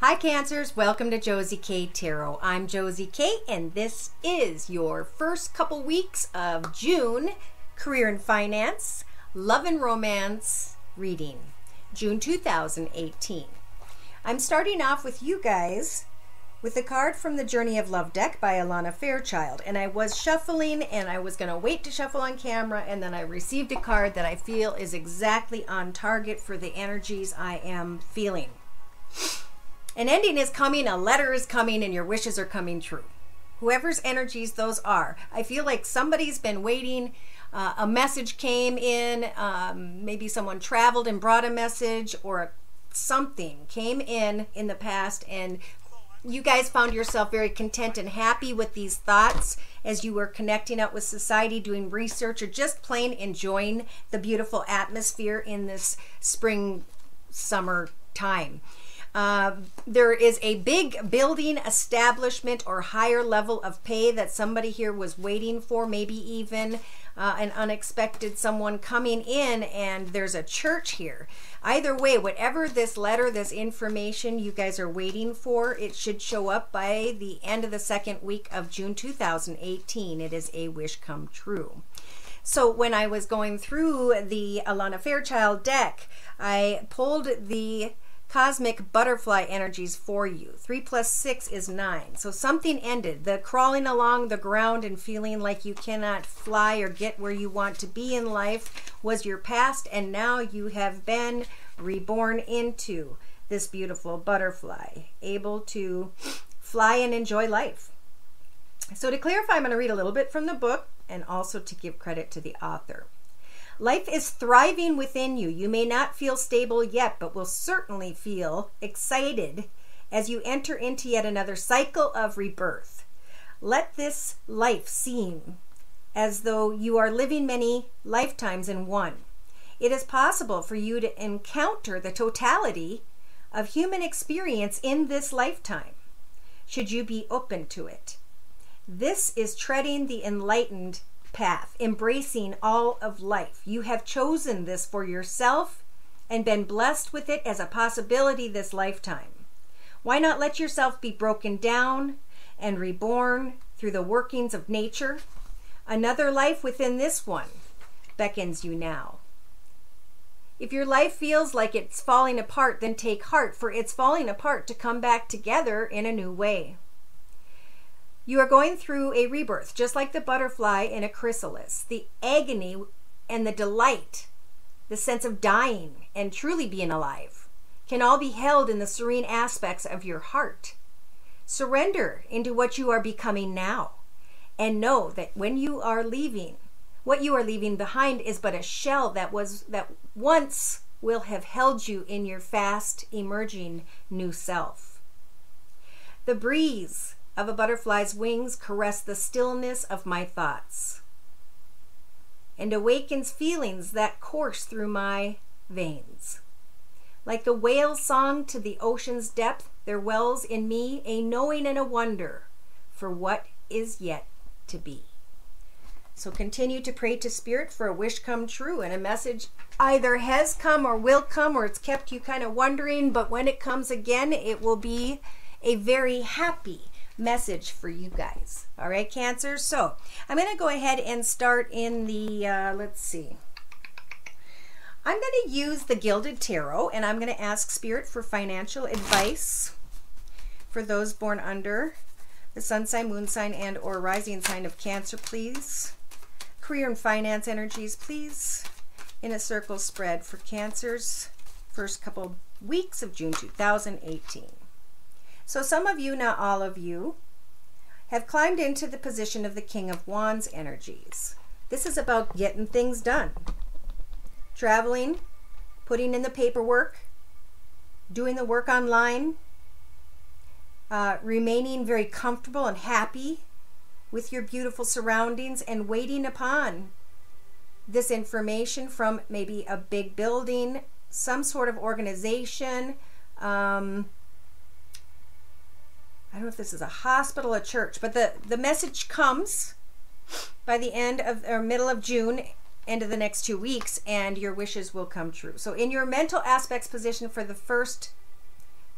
Hi Cancers, welcome to Josie K Tarot. I'm Josie K and this is your first couple weeks of June career and finance, love and romance reading, June 2018. I'm starting off with you guys with a card from the Journey of Love deck by Alana Fairchild, and I was shuffling and I was going to wait to shuffle on camera, and then I received a card that I feel is exactly on target for the energies I am feeling. An ending is coming, a letter is coming, and your wishes are coming true. Whoever's energies those are. I feel like somebody's been waiting. A message came in. Maybe someone traveled and brought a message, or something came in the past, and you guys found yourself very content and happy with these thoughts as you were connecting up with society, doing research, or just plain enjoying the beautiful atmosphere in this spring, summer time. There is a big building, establishment, or higher level of pay that somebody here was waiting for, maybe even an unexpected someone coming in, and there's a church here. Either way, whatever this letter, this information you guys are waiting for, it should show up by the end of the second week of June 2018. It is a wish come true. So when I was going through the Alana Fairchild deck, I pulled the cosmic butterfly energies for you. 3 + 6 is 9. So something ended. The crawling along the ground and feeling like you cannot fly or get where you want to be in life was your past, and now you have been reborn into this beautiful butterfly, able to fly and enjoy life. So to clarify, I'm going to read a little bit from the book and also to give credit to the author. Life is thriving within you. You may not feel stable yet, but will certainly feel excited as you enter into yet another cycle of rebirth. Let this life seem as though you are living many lifetimes in one. It is possible for you to encounter the totality of human experience in this lifetime, should you be open to it. This is treading the enlightened path, embracing all of life. You have chosen this for yourself and been blessed with it as a possibility this lifetime. Why not let yourself be broken down and reborn through the workings of nature? Another life within this one beckons you now. If your life feels like it's falling apart, then take heart, for it's falling apart to come back together in a new way. You are going through a rebirth, just like the butterfly in a chrysalis. The agony and the delight, the sense of dying and truly being alive, can all be held in the serene aspects of your heart. Surrender into what you are becoming now, and know that when you are leaving, what you are leaving behind is but a shell that once will have held you in your fast emerging new self. The breeze of a butterfly's wings caress the stillness of my thoughts and awakens feelings that course through my veins. Like the whale's song to the ocean's depth, there wells in me a knowing and a wonder for what is yet to be. So continue to pray to Spirit for a wish come true, and a message either has come or will come, or it's kept you kind of wondering, but when it comes again, it will be a very happy message for you guys. All right, Cancer. So I'm going to go ahead and start in the, let's see. I'm going to use the Gilded Tarot, and I'm going to ask Spirit for financial advice for those born under the sun sign, moon sign, and or rising sign of Cancer, please. Career and finance energies, please. In a circle spread for Cancer's first couple weeks of June 2018. So some of you, not all of you, have climbed into the position of the King of Wands energies. This is about getting things done. Traveling, putting in the paperwork, doing the work online, remaining very comfortable and happy with your beautiful surroundings, and waiting upon this information from maybe a big building, some sort of organization, I don't know if this is a hospital, a church, but the message comes by the end of or middle of June, end of the next 2 weeks, and your wishes will come true. So in your mental aspects position for the first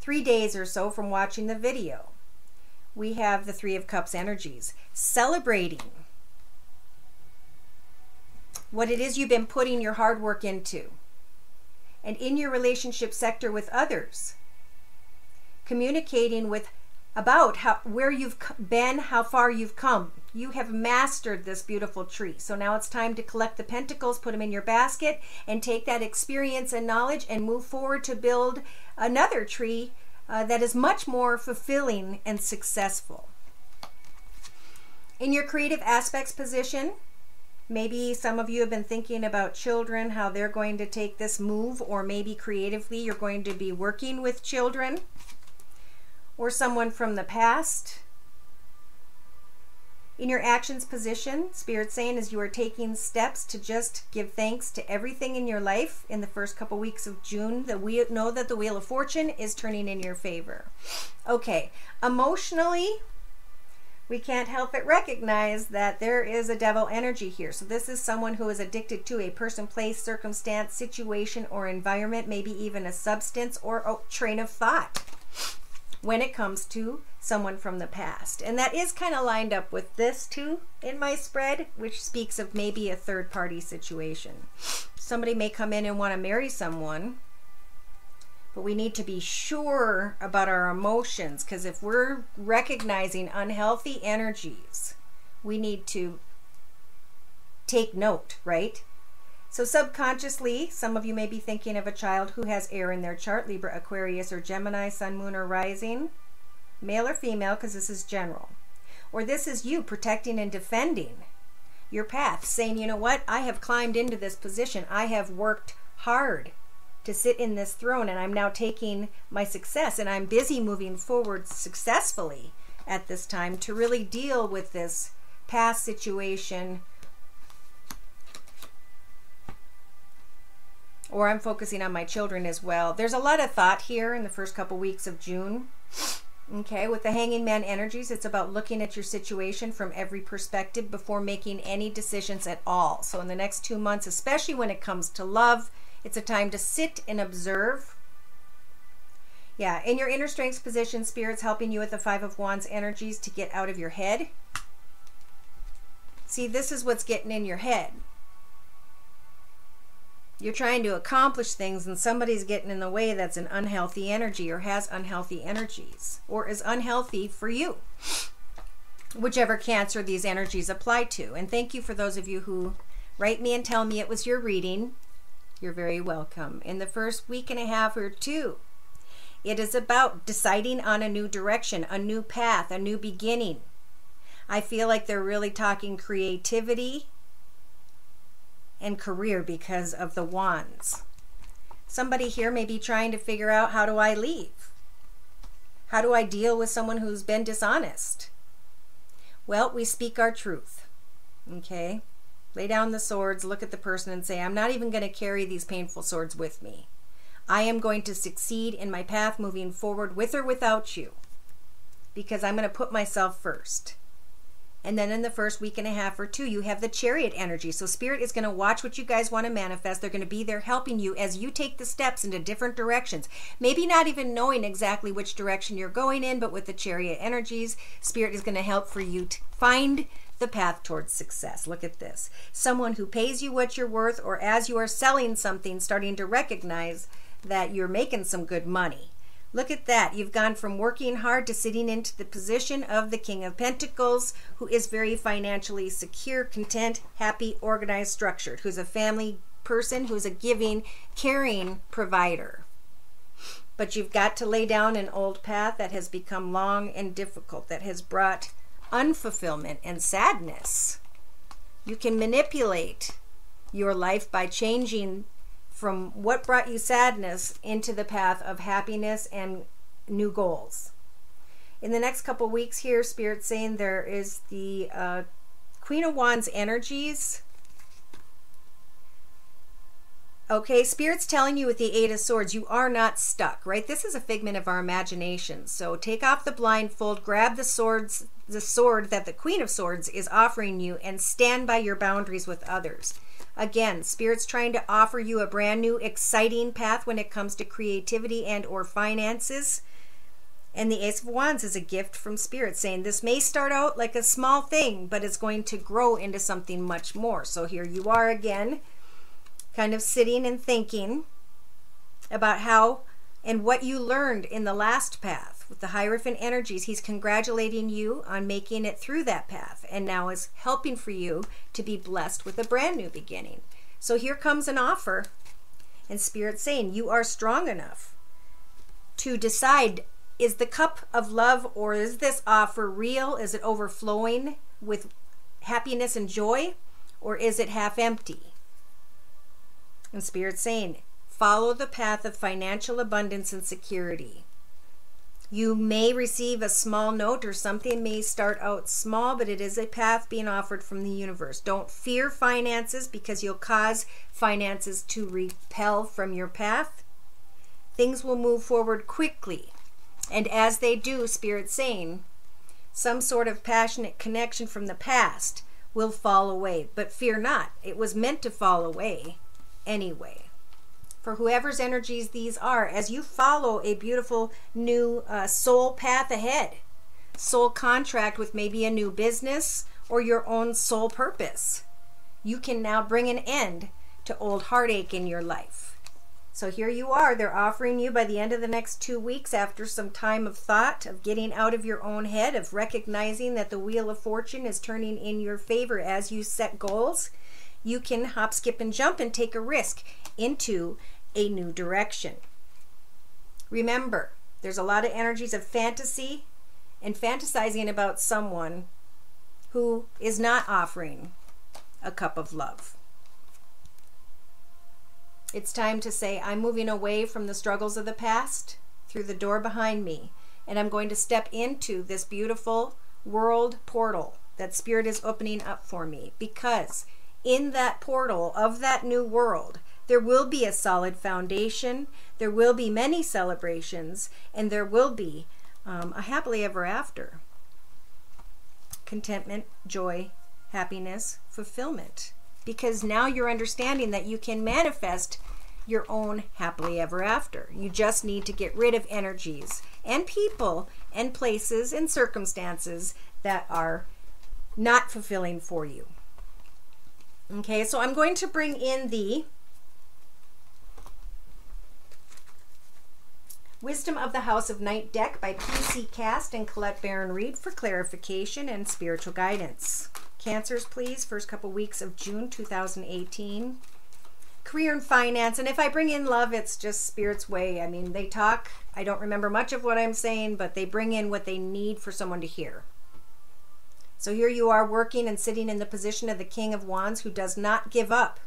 3 days or so from watching the video. We have the Three of Cups energies, celebrating what it is you've been putting your hard work into. And in your relationship sector with others, communicating about where you've been, how far you've come. You have mastered this beautiful tree. So now it's time to collect the pentacles, put them in your basket, and take that experience and knowledge and move forward to build another tree that is much more fulfilling and successful. In your creative aspects position, maybe some of you have been thinking about children, how they're going to take this move, or maybe creatively you're going to be working with children or someone from the past. In your actions position, Spirit's saying as you are taking steps to just give thanks to everything in your life in the first couple weeks of June, that we know that the Wheel of Fortune is turning in your favor. Okay, emotionally, we can't help but recognize that there is a devil energy here. So this is someone who is addicted to a person, place, circumstance, situation, or environment, maybe even a substance or a train of thought when it comes to someone from the past. And that is kind of lined up with this too in my spread, which speaks of maybe a third-party situation. Somebody may come in and want to marry someone, but we need to be sure about our emotions, because if we're recognizing unhealthy energies, we need to take note, right? So subconsciously, some of you may be thinking of a child who has air in their chart, Libra, Aquarius, or Gemini, Sun, Moon, or Rising, male or female, because this is general. Or this is you protecting and defending your path, saying, you know what, I have climbed into this position. I have worked hard to sit in this throne, and I'm now taking my success, and I'm busy moving forward successfully at this time to really deal with this past situation. Or I'm focusing on my children as well. There's a lot of thought here in the first couple weeks of June. Okay, with the Hanging Man energies, it's about looking at your situation from every perspective before making any decisions at all. So in the next 2 months, especially when it comes to love, it's a time to sit and observe. Yeah, in your inner strengths position, Spirit's helping you with the Five of Wands energies to get out of your head. See, this is what's getting in your head. You're trying to accomplish things and somebody's getting in the way that's an unhealthy energy or has unhealthy energies or is unhealthy for you. Whichever Cancer these energies apply to. And thank you for those of you who write me and tell me it was your reading. You're very welcome. In the first week and a half or two, it is about deciding on a new direction, a new path, a new beginning. I feel like they're really talking creativity and career because of the wands. Somebody here may be trying to figure out, how do I leave? How do I deal with someone who's been dishonest? Well, we speak our truth. Okay? Lay down the swords, look at the person and say, I'm not even going to carry these painful swords with me. I am going to succeed in my path moving forward with or without you, because I'm going to put myself first. And then in the first week and a half or two, you have the Chariot energy. So Spirit is going to watch what you guys want to manifest. They're going to be there helping you as you take the steps into different directions. Maybe not even knowing exactly which direction you're going in, but with the Chariot energies, Spirit is going to help for you to find the path towards success. Look at this. Someone who pays you what you're worth, or as you are selling something, starting to recognize that you're making some good money. Look at that. You've gone from working hard to sitting into the position of the King of Pentacles, who is very financially secure, content, happy, organized, structured, who's a family person, who's a giving, caring provider. But you've got to lay down an old path that has become long and difficult, that has brought unfulfillment and sadness. You can manipulate your life by changing from what brought you sadness into the path of happiness and new goals. In the next couple weeks here, Spirit's saying there is the Queen of Wands energies. Okay, Spirit's telling you with the Eight of Swords, you are not stuck, right? This is a figment of our imagination. So take off the blindfold, grab the sword that the Queen of Swords is offering you, and stand by your boundaries with others. Again, Spirit's trying to offer you a brand new, exciting path when it comes to creativity and or finances. And the Ace of Wands is a gift from Spirit saying this may start out like a small thing, but it's going to grow into something much more. So here you are again, kind of sitting and thinking about how and what you learned in the last path. With the Hierophant energies, he's congratulating you on making it through that path and now is helping for you to be blessed with a brand new beginning. So here comes an offer, and Spirit's saying you are strong enough to decide, is the cup of love, or is this offer real? Is it overflowing with happiness and joy, or is it half empty? And Spirit's saying, follow the path of financial abundance and security. You may receive a small note, or something may start out small, but it is a path being offered from the universe. Don't fear finances, because you'll cause finances to repel from your path. Things will move forward quickly. And as they do, Spirit's saying, some sort of passionate connection from the past will fall away. But fear not, it was meant to fall away anyway. For whoever's energies these are, as you follow a beautiful new soul path ahead, soul contract with maybe a new business or your own soul purpose, you can now bring an end to old heartache in your life. So here you are, they're offering you by the end of the next 2 weeks, after some time of thought, of getting out of your own head, of recognizing that the Wheel of Fortune is turning in your favor as you set goals, you can hop, skip, and jump and take a risk into a new direction. Remember, there's a lot of energies of fantasy and fantasizing about someone who is not offering a cup of love. It's time to say, I'm moving away from the struggles of the past through the door behind me, and I'm going to step into this beautiful world portal that Spirit is opening up for me, because in that portal of that new world, there will be a solid foundation, there will be many celebrations, and there will be a happily ever after. Contentment, joy, happiness, fulfillment. Because now you're understanding that you can manifest your own happily ever after. You just need to get rid of energies and people and places and circumstances that are not fulfilling for you. Okay, so I'm going to bring in the Wisdom of the House of Night deck by P.C. Cast and Colette Baron Reed for clarification and spiritual guidance. Cancers, please, first couple weeks of June 2018. Career and finance, and if I bring in love, it's just Spirit's way. I mean, they talk, I don't remember much of what I'm saying, but they bring in what they need for someone to hear. So here you are working and sitting in the position of the King of Wands, who does not give up.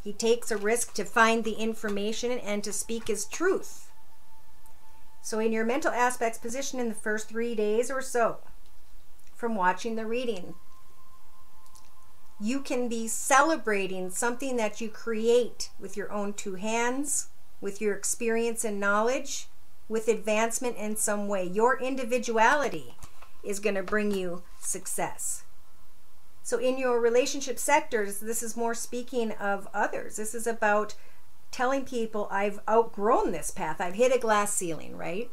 He takes a risk to find the information and to speak his truth. So in your mental aspects position in the first 3 days or so from watching the reading, you can be celebrating something that you create with your own two hands, with your experience and knowledge, with advancement in some way. Your individuality is going to bring you success. So in your relationship sectors, this is more speaking of others. This is about telling people, I've outgrown this path. I've hit a glass ceiling, right?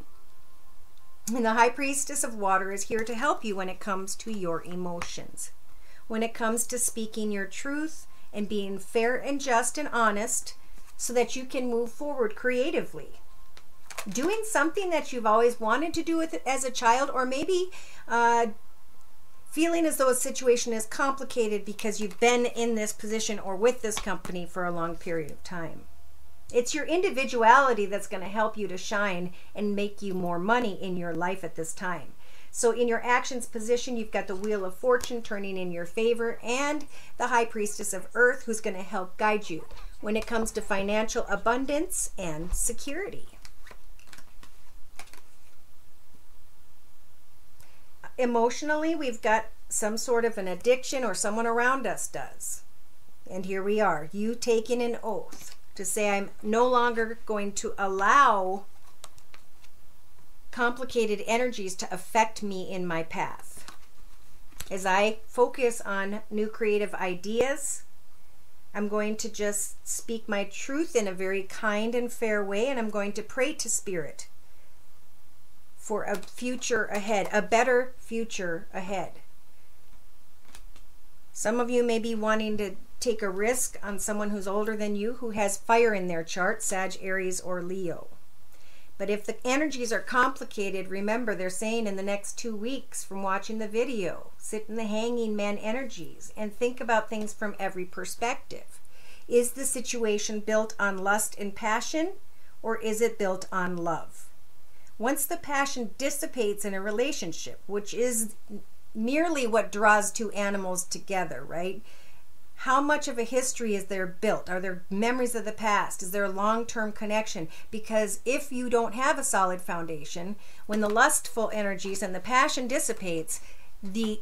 And the High Priestess of Water is here to help you when it comes to your emotions. When it comes to speaking your truth and being fair and just and honest, so that you can move forward creatively. Doing something that you've always wanted to do with it as a child, or maybe feeling as though a situation is complicated because you've been in this position or with this company for a long period of time. It's your individuality that's going to help you to shine and make you more money in your life at this time. So in your actions position, you've got the Wheel of Fortune turning in your favor and the High Priestess of Earth, who's going to help guide you when it comes to financial abundance and security. Emotionally, we've got some sort of an addiction, or someone around us does. And here we are, you taking an oath to say, I'm no longer going to allow complicated energies to affect me in my path. As I focus on new creative ideas, I'm going to just speak my truth in a very kind and fair way, and I'm going to pray to Spirit for a future ahead, a better future ahead. Some of you may be wanting to take a risk on someone who's older than you who has fire in their chart, Sag, Aries, or Leo. But if the energies are complicated, remember they're saying in the next 2 weeks from watching the video, sit in the hanging man energies and think about things from every perspective. Is the situation built on lust and passion, or is it built on love? Once the passion dissipates in a relationship, which is merely what draws two animals together, right? How much of a history is there built? Are there memories of the past? Is there a long-term connection? Because if you don't have a solid foundation, when the lustful energies and the passion dissipates, the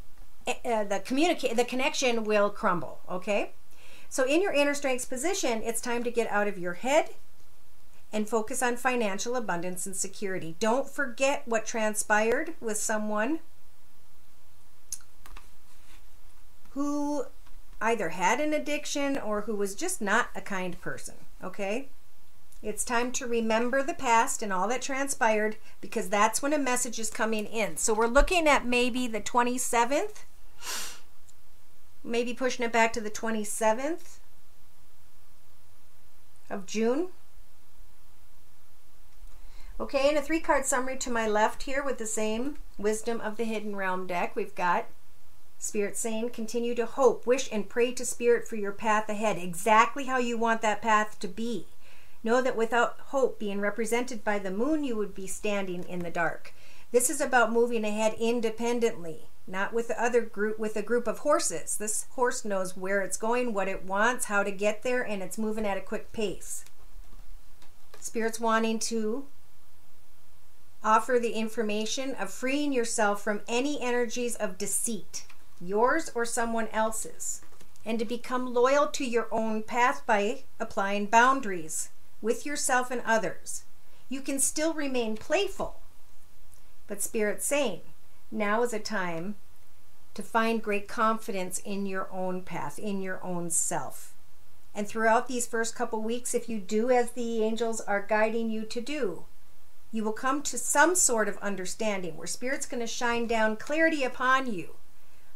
connection will crumble, okay? So in your inner strengths position, it's time to get out of your head and focus on financial abundance and security. Don't forget what transpired with someone who either had an addiction or who was just not a kind person, okay? It's time to remember the past and all that transpired, because that's when a message is coming in. So we're looking at maybe the 27th, maybe pushing it back to the 27th of June. Okay, and a 3-card summary to my left here with the same Wisdom of the Hidden Realm deck. We've got Spirit saying, continue to hope, wish, and pray to Spirit for your path ahead, exactly how you want that path to be. Know that without hope being represented by the moon, you would be standing in the dark. This is about moving ahead independently, not with a group of horses. This horse knows where it's going, what it wants, how to get there, and it's moving at a quick pace. Spirit's wanting to offer the information of freeing yourself from any energies of deceit, yours or someone else's, and to become loyal to your own path by applying boundaries with yourself and others. You can still remain playful, but Spirit's saying now is a time to find great confidence in your own path, in your own self. And throughout these first couple weeks, if you do as the angels are guiding you to do, you will come to some sort of understanding where Spirit's going to shine down clarity upon you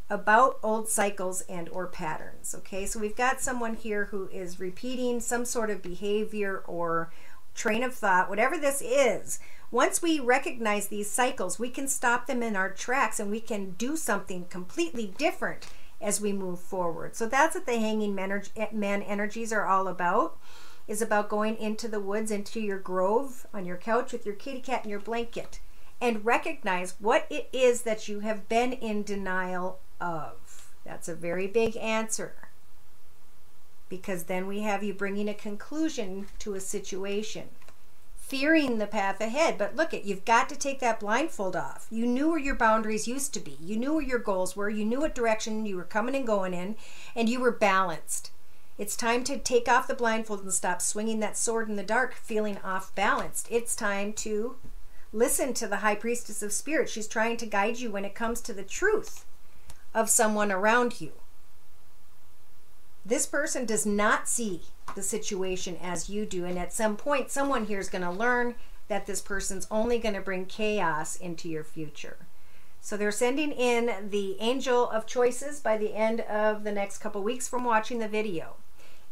about old cycles and or patterns. Okay, so we've got someone here who is repeating some sort of behavior or train of thought, whatever this is. Once we recognize these cycles, we can stop them in our tracks and we can do something completely different as we move forward. So that's what the hanging man energies are all about, is about going into the woods, into your grove, on your couch with your kitty cat and your blanket, and recognize what it is that you have been in denial of. That's a very big answer, because then we have you bringing a conclusion to a situation, fearing the path ahead. But look, you've got to take that blindfold off. You knew where your boundaries used to be. You knew where your goals were. You knew what direction you were coming and going in, and you were balanced. It's time to take off the blindfold and stop swinging that sword in the dark, feeling off balanced. It's time to listen to the High Priestess of Spirit. She's trying to guide you when it comes to the truth of someone around you. This person does not see the situation as you do, and at some point someone here is going to learn that this person's only going to bring chaos into your future. So they're sending in the angel of choices by the end of the next couple weeks from watching the video.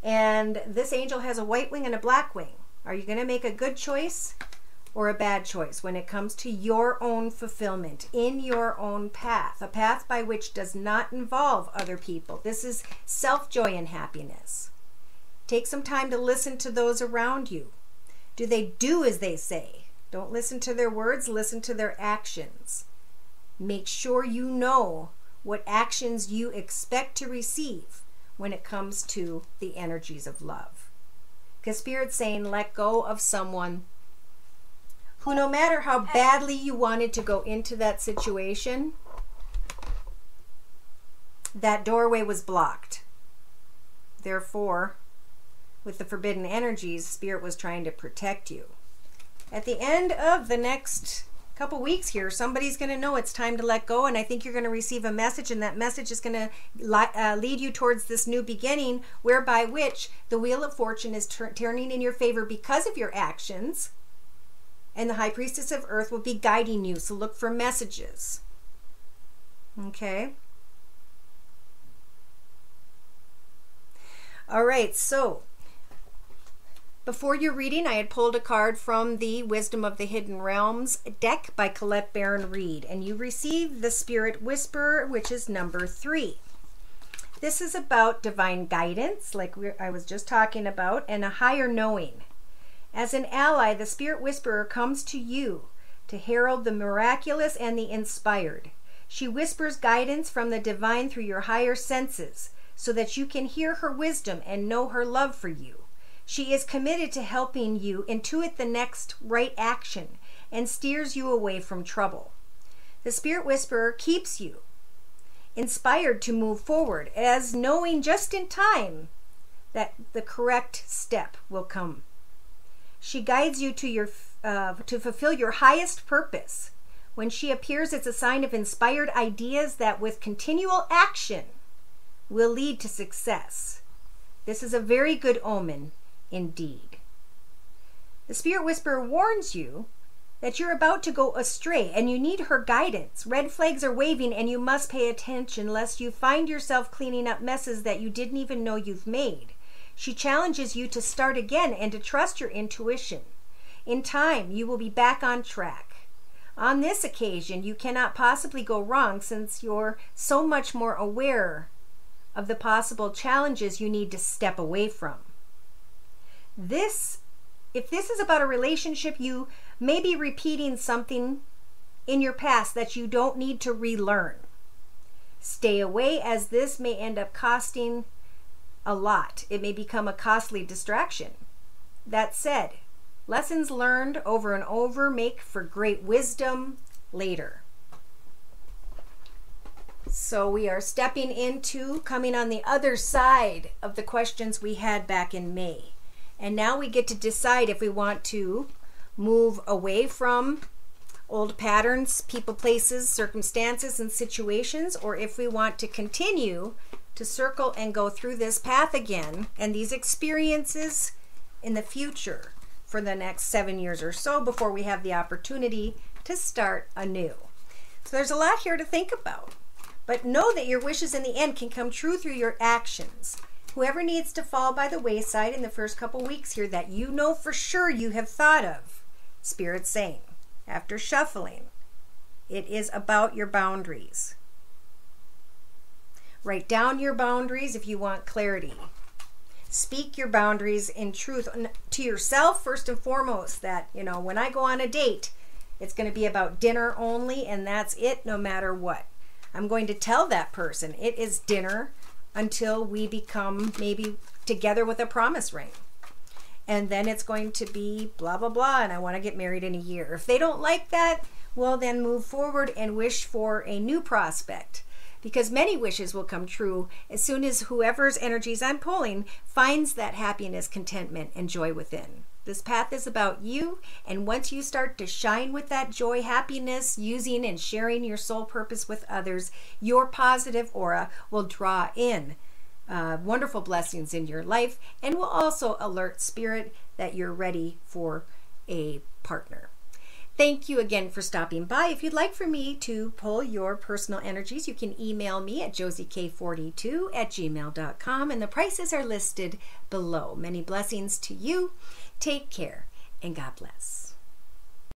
And this angel has a white wing and a black wing. Are you going to make a good choice or a bad choice when it comes to your own fulfillment in your own path, a path by which does not involve other people? This is self-joy and happiness. Take some time to listen to those around you. Do they do as they say? Don't listen to their words, listen to their actions. Make sure you know what actions you expect to receive when it comes to the energies of love. Because Spirit's saying, let go of someone who, no matter how badly you wanted to go into that situation, that doorway was blocked. Therefore, with the forbidden energies, Spirit was trying to protect you. At the end of the next couple weeks here, somebody's going to know it's time to let go, and I think you're going to receive a message, and that message is going to lead you towards this new beginning, whereby which the Wheel of Fortune is turning in your favor because of your actions, and the High Priestess of Earth will be guiding you. So look for messages. Okay. All right, so before your reading, I had pulled a card from the Wisdom of the Hidden Realms deck by Colette Baron Reed, and you received the Spirit Whisperer, which is number 3. This is about divine guidance, like I was just talking about, and a higher knowing. As an ally, the Spirit Whisperer comes to you to herald the miraculous and the inspired. She whispers guidance from the divine through your higher senses, so that you can hear her wisdom and know her love for you. She is committed to helping you intuit the next right action and steers you away from trouble. The Spirit Whisperer keeps you inspired to move forward, as knowing just in time that the correct step will come. She guides you to fulfill your highest purpose. When she appears, it's a sign of inspired ideas that with continual action will lead to success. This is a very good omen indeed. The Spirit Whisperer warns you that you're about to go astray and you need her guidance. Red flags are waving and you must pay attention lest you find yourself cleaning up messes that you didn't even know you've made. She challenges you to start again and to trust your intuition. In time, you will be back on track. On this occasion, you cannot possibly go wrong since you're so much more aware of the possible challenges you need to step away from. If this is about a relationship, you may be repeating something in your past that you don't need to relearn. Stay away, as this may end up costing a lot. It may become a costly distraction. That said, lessons learned over and over make for great wisdom later. So we are stepping into coming on the other side of the questions we had back in May. And now we get to decide if we want to move away from old patterns, people, places, circumstances, and situations, or if we want to continue to circle and go through this path again and these experiences in the future for the next 7 years or so before we have the opportunity to start anew. So there's a lot here to think about. But know that your wishes in the end can come true through your actions. Whoever needs to fall by the wayside in the first couple weeks here that you know for sure you have thought of, Spirit's saying, after shuffling, it is about your boundaries. Write down your boundaries if you want clarity. Speak your boundaries in truth to yourself first and foremost, that, when I go on a date, it's going to be about dinner only, and that's it no matter what. I'm going to tell that person it is dinner until we become maybe together with a promise ring. And then it's going to be blah, blah, blah, and I want to get married in a year. If they don't like that, well, then move forward and wish for a new prospect. Because many wishes will come true as soon as whoever's energies I'm pulling finds that happiness, contentment, and joy within. This path is about you, and once you start to shine with that joy, happiness, using and sharing your soul purpose with others, your positive aura will draw in wonderful blessings in your life and will also alert Spirit that you're ready for a partner. Thank you again for stopping by. If you'd like for me to pull your personal energies, you can email me at josiek42@gmail.com, and the prices are listed below. Many blessings to you. Take care, and God bless.